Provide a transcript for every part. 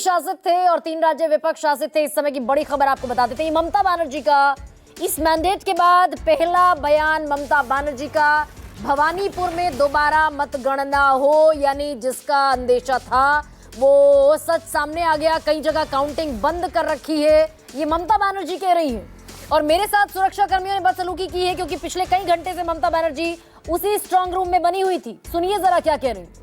शासित थे और 3 राज्य विपक्ष शासित थे। इस समय की बड़ी खबर आपको बता देते हैं। ममता बनर्जी का इस मैंडेट के बाद पहला बयान ममता बनर्जी का, भवानीपुर में दोबारा मतगणना हो, यानी जिसका अंदेशा था वो सच सामने आ गया। कई जगह काउंटिंग बंद कर रखी है, ये ममता बनर्जी कह रही हैं। और मेरे साथ सुरक्षा कर्मियों ने बदसलूकी की है क्योंकि पिछले कई घंटे से ममता बनर्जी उसी स्ट्रांग रूम में बनी हुई थी। सुनिए जरा क्या कह रही हैं।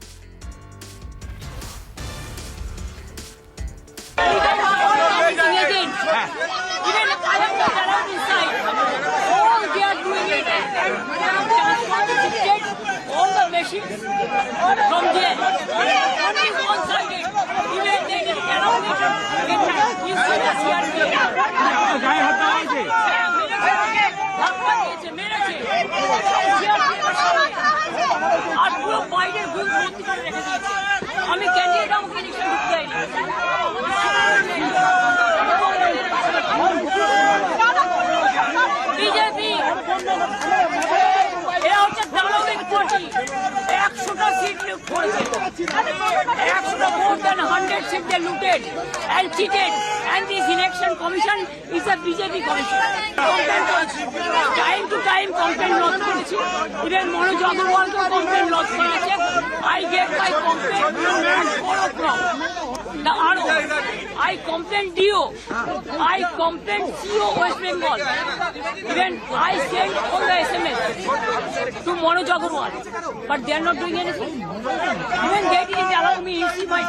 हमें कैंडिडेट আমাকে ইলেকশন ঢুকতে দেয়নি। বিজেপি এরা হচ্ছে দানবিক পার্টি। 100টা সিট লুট করেছে, 100টা more than 100 seats they looted and cheated, and this election commission is a BJP commission. Time to time complaint lodge করেছি, even Manoj Agarwalকে complaint lodge করেছে। I get my complaint at 4 o'clock. The RO, I complained DO, I complained CO West Bengal. Even I sent all the SMS to Manoj Agarwal, but they are not doing anything. Even they didn't allow me issue my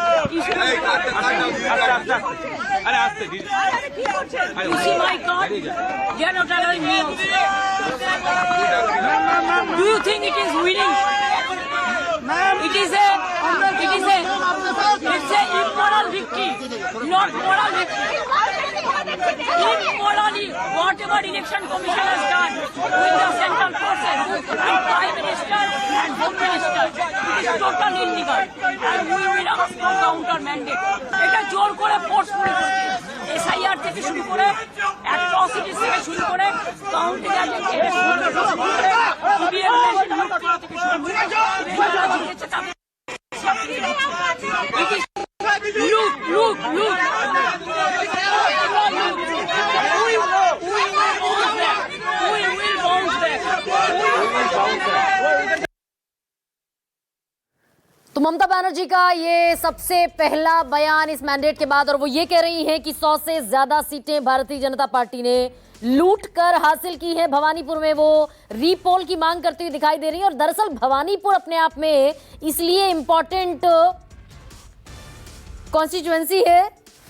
card. They are not allowing me. Do you think it is winning? It's a immoral victory, not moral victory. Immorally, whatever election commission has done with the central forces and prime minister and home minister, it is totally illegal, and we will ask for counter mandate. এটা জোর করে force করে SIR থেকে শুরু করে atrocities থেকে শুরু করে কাউন্টিং এজেন্ট থেকে শুরু করে ইভিএম মেশিন লুট করা থেকে শুরু করে तो ममता बनर्जी का ये सबसे पहला बयान इस मैंडेट के बाद, और वो ये कह रही हैं कि 100 से ज्यादा सीटें भारतीय जनता पार्टी ने लूट कर हासिल की है। भवानीपुर में वो रीपोल की मांग करती हुई दिखाई दे रही है। और दरअसल भवानीपुर अपने आप में इसलिए इंपॉर्टेंट कॉन्स्टिट्यूएंसी है,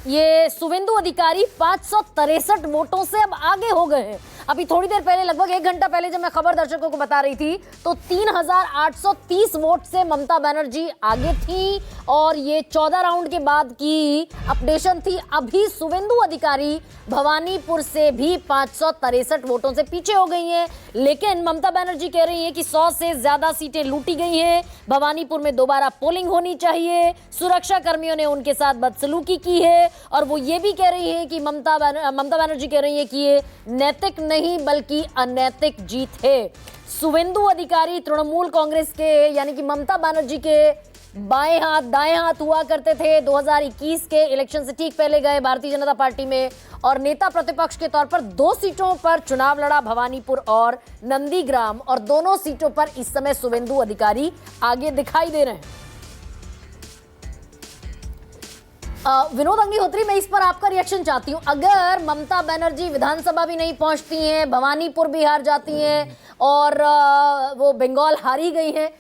ये शुवेंदु अधिकारी 563 वोटों से अब आगे हो गए हैं। अभी थोड़ी देर पहले, लगभग 1 घंटा पहले जब मैं खबर दर्शकों को बता रही थी तो 3830 वोट से ममता बनर्जी आगे थी, और ये 14 राउंड के बाद की अपडेशन थी। अभी शुवेंदु अधिकारी भवानीपुर से भी 563 वोटों से पीछे हो गई हैं। लेकिन ममता बनर्जी कह रही है कि 100 से ज्यादा सीटें लूटी गई हैं, भवानीपुर में दोबारा पोलिंग होनी चाहिए, सुरक्षा कर्मियों ने उनके साथ बदसलूकी की है। और वो ये भी कह रही है कि ममता बनर्जी कह रही है कि ये नैतिक नहीं बल्कि अनैतिक जीत है। शुवेंदु अधिकारी तृणमूल कांग्रेस के, यानी कि ममता बनर्जी के बाएं हाथ दाएं हाथ हुआ करते थे। 2021 के इलेक्शन से ठीक पहले गए भारतीय जनता पार्टी में और नेता प्रतिपक्ष के तौर पर 2 सीटों पर चुनाव लड़ा, भवानीपुर और नंदीग्राम, और दोनों सीटों पर इस समय शुवेंदु अधिकारी आगे दिखाई दे रहे हैं। विनोद अग्निहोत्री, मैं इस पर आपका रिएक्शन चाहती हूं। अगर ममता बनर्जी विधानसभा भी नहीं पहुंचती हैं, भवानीपुर भी हार जाती हैं और वो बंगाल हारी गई हैं,